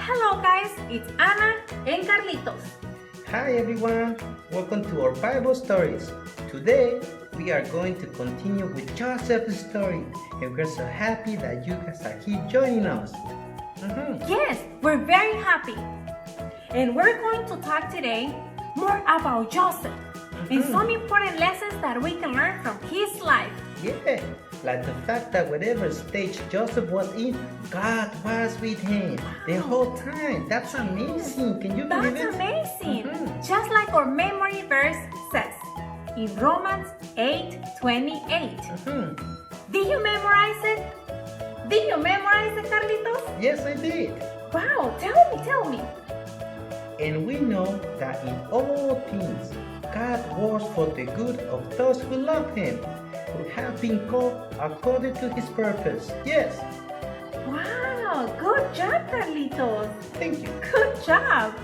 Hello guys, it's Ana and Carlitos. Hi everyone, welcome to our Bible stories. Today we are going to continue with Joseph's story, and we're so happy that you guys are here joining us. Yes, we're very happy. And we're going to talk today more about Joseph and some important lessons that we can learn from his life. Yeah, like the fact that whatever stage Joseph was in, God was with him the whole time. That's amazing. Can you believe it? That's amazing. Just like our memory verse says in Romans 8:28. Did you memorize it? Did you memorize it, Carlitos? Yes, I did. Wow, tell me. And we know that in all things, God works for the good of those who love Him, who have been called according to His purpose. Yes. Wow, good job, Carlitos. Thank you. Good job.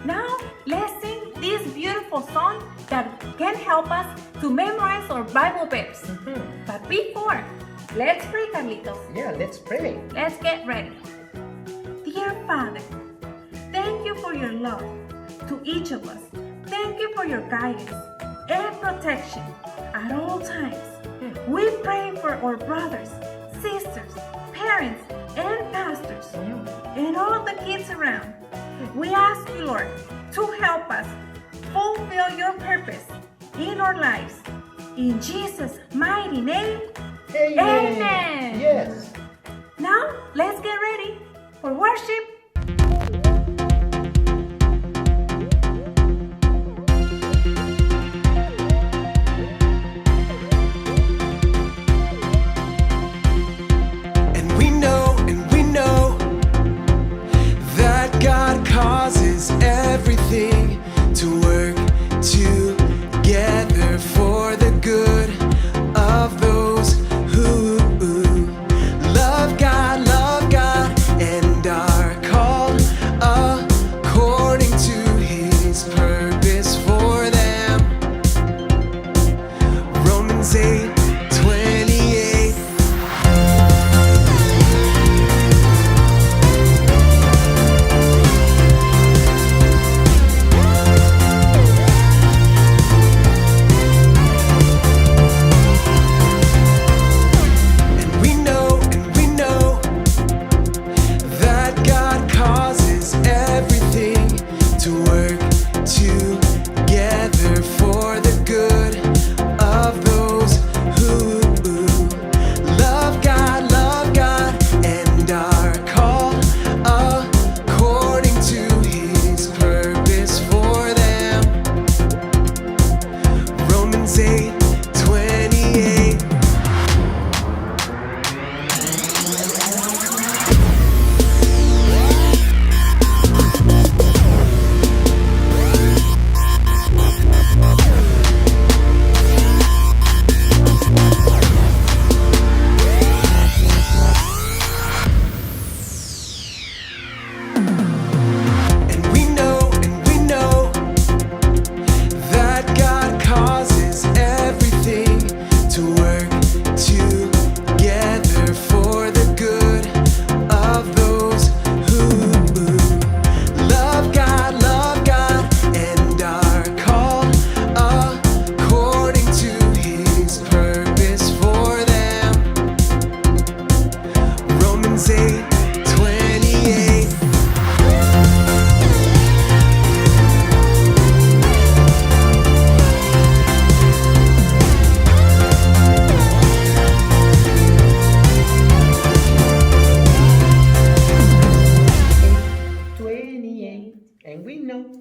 Now, let's sing this beautiful song that can help us to memorize our Bible verse. But before, let's pray, Carlitos. Yeah, let's pray. Let's get ready. Dear Father, thank you for your love to each of us. Thank you for your guidance and protection at all times. We pray for our brothers, sisters, parents, and pastors, and all the kids around. We ask you, Lord, to help us fulfill your purpose in our lives. In Jesus' mighty name, Amen. Yes. Now, let's get ready for worship. Causes everything to work together for the good of those who love God and are called according to His purpose for them. Romans 8:28.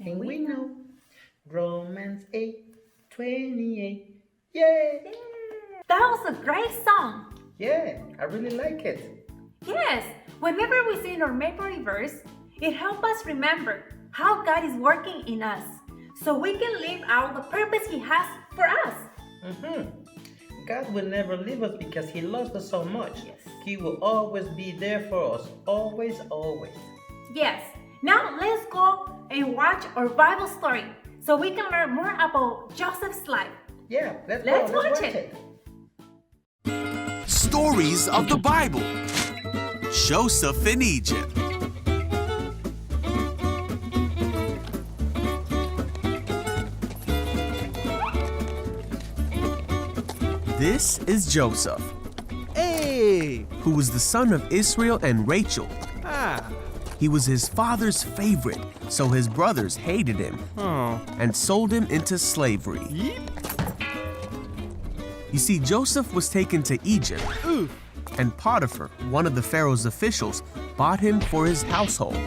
And we know. Romans 8:28. Yay! That was a great song. Yeah, I really like it. Yes, whenever we sing our memory verse, it helps us remember how God is working in us so we can live out the purpose He has for us. God will never leave us because He loves us so much. Yes. He will always be there for us. Always, always. Yes. Now let's go and watch our Bible story so we can learn more about Joseph's life. Yeah, let's watch it. Stories of the Bible. Joseph in Egypt. This is Joseph, Hey! who was the son of Israel and Rachel. Ah. He was his father's favorite, so his brothers hated him Oh. and sold him into slavery. Yeep. You see, Joseph was taken to Egypt, Ooh. and Potiphar, one of the Pharaoh's officials, bought him for his household.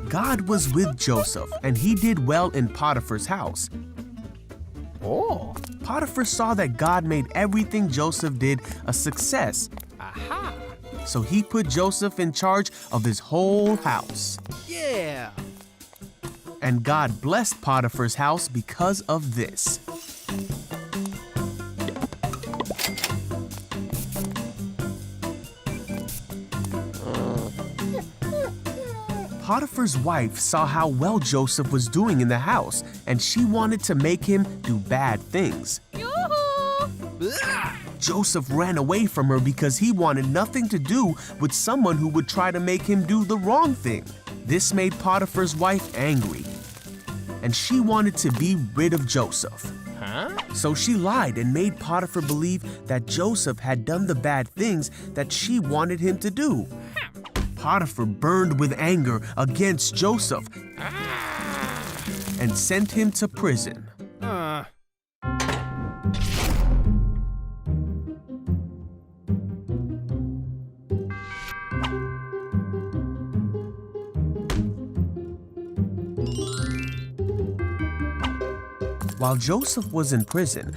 God was with Joseph, and he did well in Potiphar's house. Oh. Potiphar saw that God made everything Joseph did a success, Aha. so he put Joseph in charge of his whole house. Yeah. And God blessed Potiphar's house because of this. Potiphar's wife saw how well Joseph was doing in the house, and she wanted to make him do bad things. Blah. Joseph ran away from her because he wanted nothing to do with someone who would try to make him do the wrong thing. This made Potiphar's wife angry, and she wanted to be rid of Joseph. Huh? So she lied and made Potiphar believe that Joseph had done the bad things that she wanted him to do. Potiphar burned with anger against Joseph and sent him to prison. While Joseph was in prison,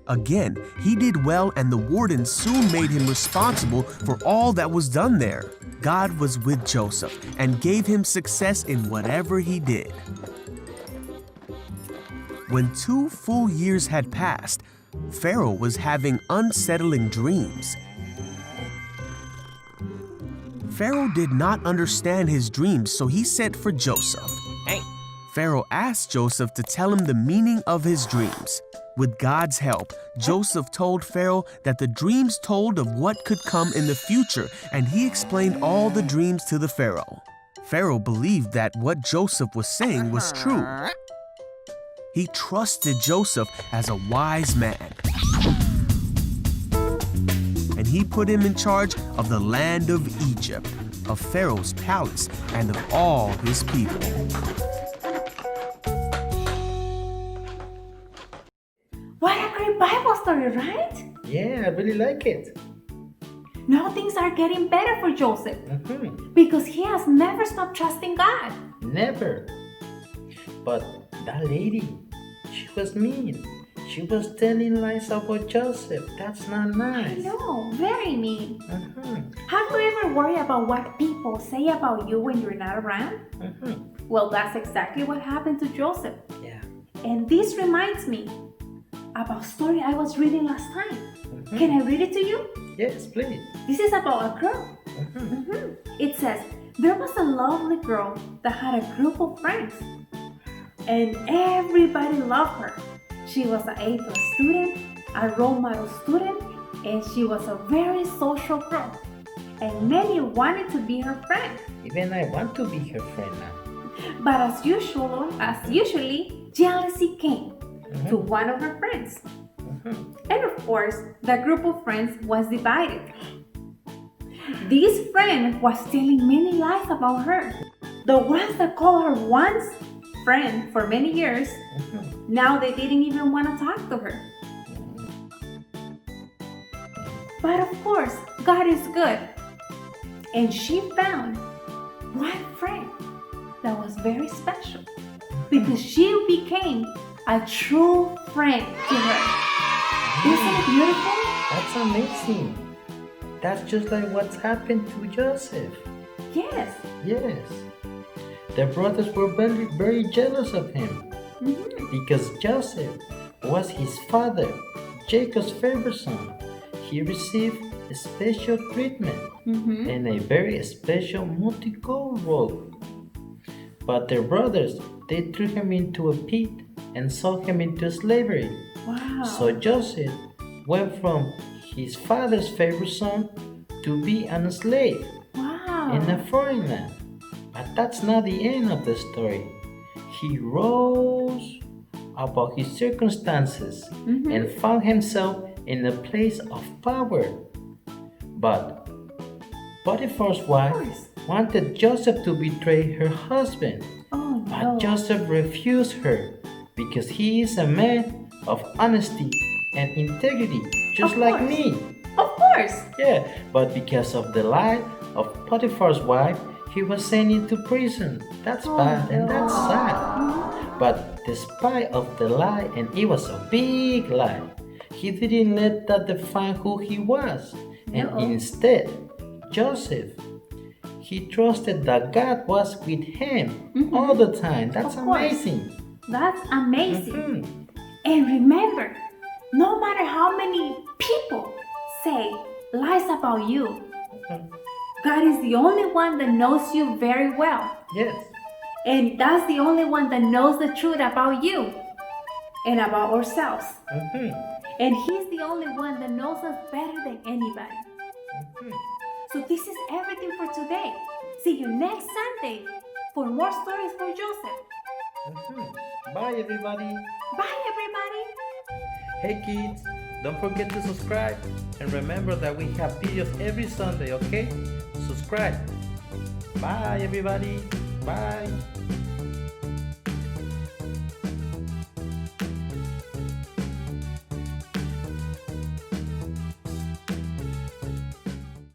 again, he did well, and the warden soon made him responsible for all that was done there. God was with Joseph and gave him success in whatever he did. When 2 full years had passed, Pharaoh was having unsettling dreams. Pharaoh did not understand his dreams, so he sent for Joseph. Hey. Pharaoh asked Joseph to tell him the meaning of his dreams. With God's help, Joseph told Pharaoh that the dreams told of what could come in the future, and he explained all the dreams to the Pharaoh. Pharaoh believed that what Joseph was saying was true. He trusted Joseph as a wise man, and he put him in charge of the land of Egypt, of Pharaoh's palace, and of all his people. What a great Bible story, right? Yeah, I really like it. Now things are getting better for Joseph Mhm. because he has never stopped trusting God. Never. But that lady, she was mean. She was telling lies about Joseph. That's not nice. No, very mean. Mhm. Have you ever worried about what people say about you when you're not around? Mhm. Well, that's exactly what happened to Joseph. Yeah. And this reminds me about a story I was reading last time. Can I read it to you? Yes, please. This is about a girl. Mhm. It says, there was a lovely girl that had a group of friends, and everybody loved her. She was an A+ student, a role model student, and she was a very social girl. And many wanted to be her friend. Even I want to be her friend now. But as usually, jealousy came to one of her friends. And of course, the group of friends was divided. This friend was telling many lies about her. The ones that called her once friend for many years, now they didn't even want to talk to her. But of course, God is good. And she found one friend that was very special because she became a true friend to her. Isn't it beautiful? That's amazing. That's just like what's happened to Joseph. Yes. Yes. The brothers were very, very jealous of him because Joseph was his father, Jacob's favorite son. He received a special treatment and a very special multi-goal role. But their brothers, they threw him into a pit and sold him into slavery. Wow. So Joseph went from his father's favorite son to be a slave Wow. in a foreign land. But that's not the end of the story. He rose above his circumstances and found himself in a place of power. But Potiphar's wife wanted Joseph to betray her husband. Oh But no. Joseph refused her because he is a man of honesty and integrity, just Of like course. me. Of course. Yeah, but because of the lie of Potiphar's wife, he was sent into prison. That's bad and that's sad. But despite of the lie, and it was a big lie, he didn't let that define who he was. And instead, Joseph, he trusted that God was with him all the time. That's Of course. amazing. That's amazing. Mhm. And remember, no matter how many people say lies about you, God is the only one that knows you very well. Yes. And that's the only one that knows the truth about you and about ourselves. Mhm. And He's the only one that knows us better than anybody. So this is everything for today. See you next Sunday for more stories for Joseph. Bye, everybody. Bye, everybody. Hey, kids, don't forget to subscribe. And remember that we have videos every Sunday, okay? Subscribe. Bye, everybody. Bye.